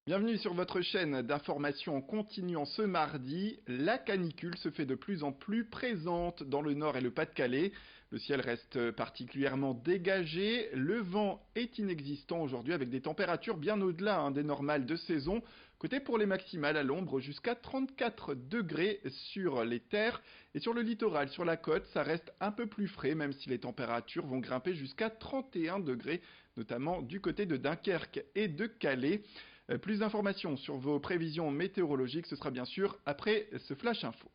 Bienvenue sur votre chaîne d'information en continu en ce mardi. La canicule se fait de plus en plus présente dans le Nord et le Pas-de-Calais. Le ciel reste particulièrement dégagé. Le vent est inexistant aujourd'hui avec des températures bien au-delà des normales de saison. Côté pour les maximales à l'ombre jusqu'à 34 degrés sur les terres. Et sur le littoral, sur la côte, ça reste un peu plus frais même si les températures vont grimper jusqu'à 31 degrés, notamment du côté de Dunkerque et de Calais. Plus d'informations sur vos prévisions météorologiques, ce sera bien sûr après ce flash info.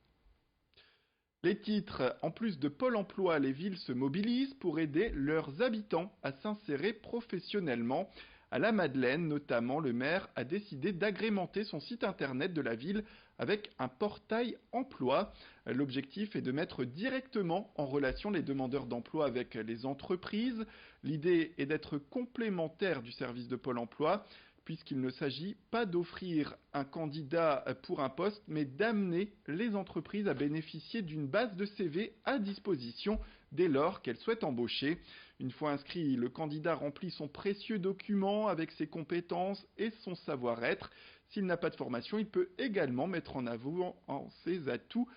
Les titres, en plus de Pôle emploi, les villes se mobilisent pour aider leurs habitants à s'insérer professionnellement. À la Madeleine, notamment, le maire a décidé d'agrémenter son site internet de la ville avec un portail emploi. L'objectif est de mettre directement en relation les demandeurs d'emploi avec les entreprises. L'idée est d'être complémentaire du service de Pôle emploi, puisqu'il ne s'agit pas d'offrir un candidat pour un poste, mais d'amener les entreprises à bénéficier d'une base de CV à disposition dès lors qu'elles souhaitent embaucher. Une fois inscrit, le candidat remplit son précieux document avec ses compétences et son savoir-être. S'il n'a pas de formation, il peut également mettre en avant ses atouts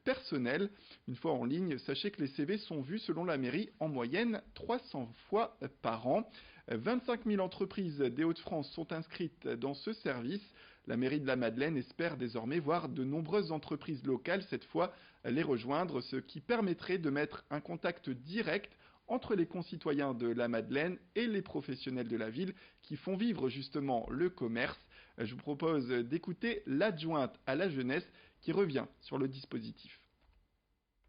personnels. Une fois en ligne, sachez que les CV sont vus selon la mairie en moyenne 300 fois par an. 25 000 entreprises des Hauts-de-France sont inscrites dans ce service. La mairie de la Madeleine espère désormais voir de nombreuses entreprises locales cette fois les rejoindre, ce qui permettrait de mettre un contact direct entre les concitoyens de la Madeleine et les professionnels de la ville qui font vivre justement le commerce. Je vous propose d'écouter l'adjointe à la jeunesse qui revient sur le dispositif.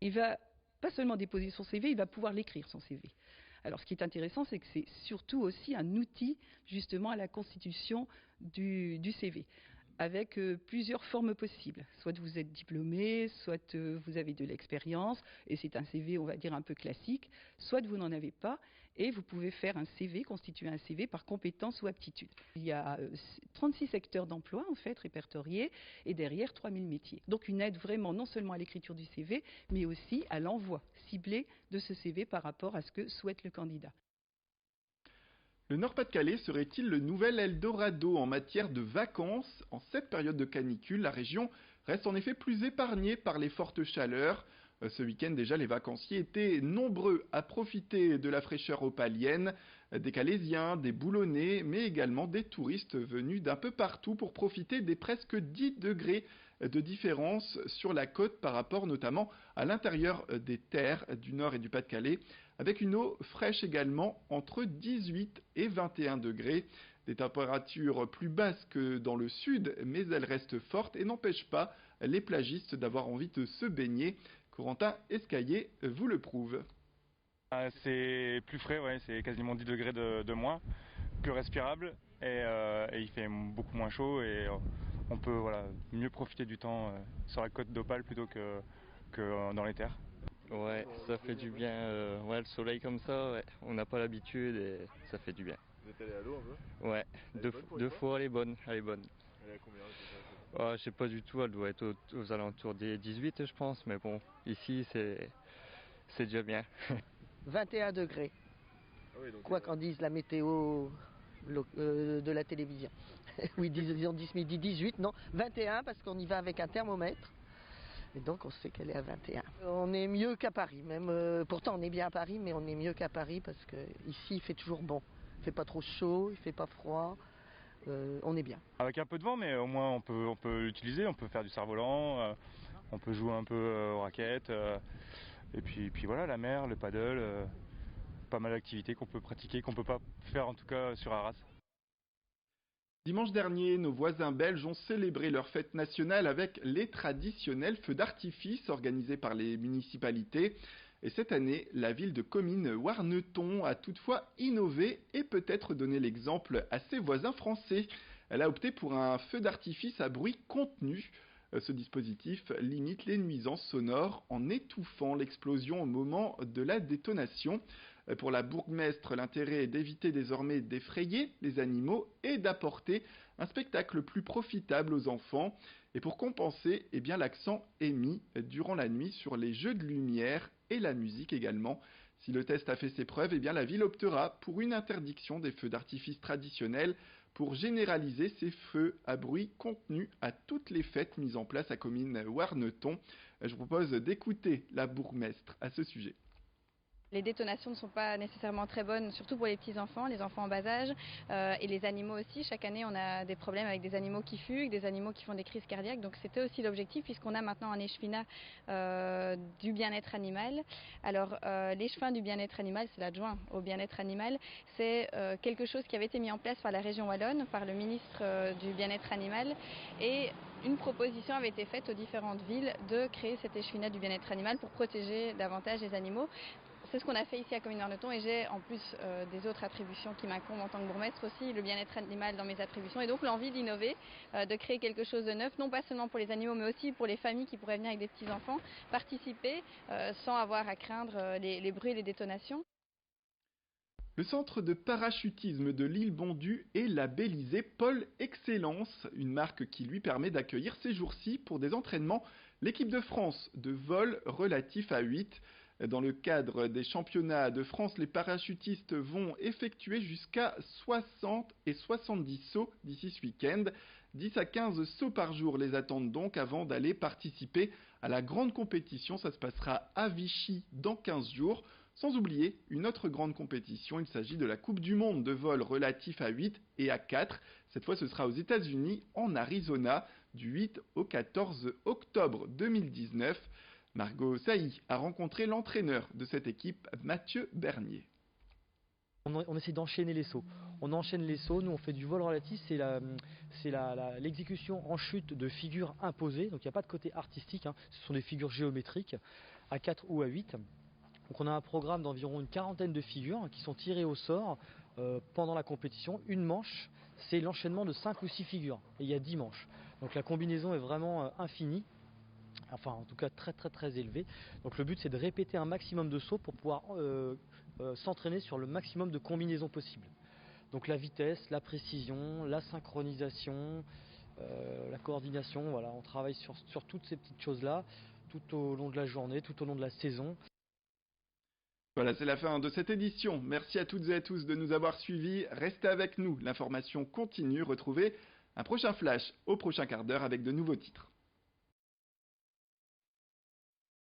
Il va pas seulement déposer son CV, il va pouvoir l'écrire son CV. Alors ce qui est intéressant, c'est que c'est surtout aussi un outil justement à la constitution du CV, avec plusieurs formes possibles. Soit vous êtes diplômé, soit vous avez de l'expérience, et c'est un CV, on va dire, un peu classique, soit vous n'en avez pas, et vous pouvez faire un CV, constituer un CV par compétence ou aptitude. Il y a 36 secteurs d'emploi, en fait, répertoriés, et derrière 3000 métiers. Donc une aide vraiment non seulement à l'écriture du CV, mais aussi à l'envoi ciblé de ce CV par rapport à ce que souhaite le candidat. Le Nord-Pas-de-Calais serait-il le nouvel Eldorado en matière de vacances? En cette période de canicule, la région reste en effet plus épargnée par les fortes chaleurs. Ce week-end déjà, les vacanciers étaient nombreux à profiter de la fraîcheur opalienne, des Calaisiens, des Boulonnais, mais également des touristes venus d'un peu partout pour profiter des presque 10 degrés de différence sur la côte par rapport notamment à l'intérieur des terres du Nord et du Pas-de-Calais, avec une eau fraîche également entre 18 et 21 degrés. Des températures plus basses que dans le sud, mais elles restent fortes et n'empêchent pas les plagistes d'avoir envie de se baigner. Corentin Escaillé vous le prouve. C'est plus frais, ouais, c'est quasiment 10 degrés de moins, plus respirable et il fait beaucoup moins chaud et on peut mieux profiter du temps sur la côte d'Opale plutôt que dans les terres. Ouais, ça fait du bien, ouais, le soleil comme ça, ouais, on n'a pas l'habitude et ça fait du bien. Vous êtes allé à l'eau un peu? Ouais, deux fois, elle est bonne, elle est bonne. Elle est à combien c'est ça? Je sais pas du tout, elle doit être aux alentours des 18 je pense, mais bon, ici c'est déjà bien. 21 degrés, Ah oui, donc quoi qu'en dise la météo de la télévision. Oui, ils ont dit ce midi 18, non, 21 parce qu'on y va avec un thermomètre. Et donc on sait qu'elle est à 21. On est mieux qu'à Paris, même pourtant on est bien à Paris, mais on est mieux qu'à Paris parce que ici il fait toujours bon. Il fait pas trop chaud, il fait pas froid, on est bien. Avec un peu de vent, mais au moins on peut l'utiliser, on peut faire du cerf-volant, on peut jouer un peu aux raquettes, et puis voilà, la mer, le paddle, pas mal d'activités qu'on peut pratiquer, qu'on peut pas faire en tout cas sur Arras. Dimanche dernier, nos voisins belges ont célébré leur fête nationale avec les traditionnels feux d'artifice organisés par les municipalités. Et cette année, la ville de Comines-Warneton a toutefois innové et peut-être donné l'exemple à ses voisins français. Elle a opté pour un feu d'artifice à bruit contenu. Ce dispositif limite les nuisances sonores en étouffant l'explosion au moment de la détonation. Pour la bourgmestre, l'intérêt est d'éviter désormais d'effrayer les animaux et d'apporter un spectacle plus profitable aux enfants. Et pour compenser, l'accent est mis durant la nuit sur les jeux de lumière et la musique également. Si le test a fait ses preuves, la ville optera pour une interdiction des feux d'artifice traditionnels pour généraliser ces feux à bruit contenus à toutes les fêtes mises en place à commune Warneton. Je vous propose d'écouter la bourgmestre à ce sujet. Les détonations ne sont pas nécessairement très bonnes, surtout pour les petits-enfants, les enfants en bas âge et les animaux aussi. Chaque année, on a des problèmes avec des animaux qui fuguent, des animaux qui font des crises cardiaques. Donc c'était aussi l'objectif puisqu'on a maintenant un échevinat du bien-être animal. Alors l'échevin du bien-être animal, c'est l'adjoint au bien-être animal. C'est quelque chose qui avait été mis en place par la région wallonne, par le ministre du bien-être animal. Et une proposition avait été faite aux différentes villes de créer cet échevinat du bien-être animal pour protéger davantage les animaux. C'est ce qu'on a fait ici à Commune Warneton et j'ai en plus des autres attributions qui m'incombent en tant que bourgmestre aussi, le bien-être animal dans mes attributions et donc l'envie d'innover, de créer quelque chose de neuf, non pas seulement pour les animaux mais aussi pour les familles qui pourraient venir avec des petits-enfants, participer sans avoir à craindre les bruits et les détonations. Le centre de parachutisme de l'île Bondu est labellisé Pôle Excellence, une marque qui lui permet d'accueillir ces jours-ci pour des entraînements l'équipe de France de vol relatif à 8. Dans le cadre des championnats de France, les parachutistes vont effectuer jusqu'à 60 et 70 sauts d'ici ce week-end. 10 à 15 sauts par jour les attendent donc avant d'aller participer à la grande compétition. Ça se passera à Vichy dans 15 jours. Sans oublier une autre grande compétition, il s'agit de la Coupe du Monde de vol relatif à 8 et à 4. Cette fois, ce sera aux États-Unis, en Arizona, du 8 au 14 octobre 2019. Margot Sailly a rencontré l'entraîneur de cette équipe, Mathieu Bernier. On essaie d'enchaîner les sauts. On enchaîne les sauts, nous on fait du vol relatif, c'est l'exécution en chute de figures imposées, donc il n'y a pas de côté artistique, ce sont des figures géométriques à 4 ou à 8. Donc on a un programme d'environ une quarantaine de figures qui sont tirées au sort pendant la compétition. Une manche, c'est l'enchaînement de 5 ou 6 figures, et il y a 10 manches. Donc la combinaison est vraiment infinie. Enfin en tout cas très élevé. Donc le but c'est de répéter un maximum de sauts pour pouvoir s'entraîner sur le maximum de combinaisons possibles. Donc la vitesse, la précision, la synchronisation, la coordination, voilà, on travaille sur toutes ces petites choses là tout au long de la journée, tout au long de la saison. Voilà, c'est la fin de cette édition. Merci à toutes et à tous de nous avoir suivis. Restez avec nous, l'information continue. Retrouvez un prochain flash au prochain quart d'heure avec de nouveaux titres.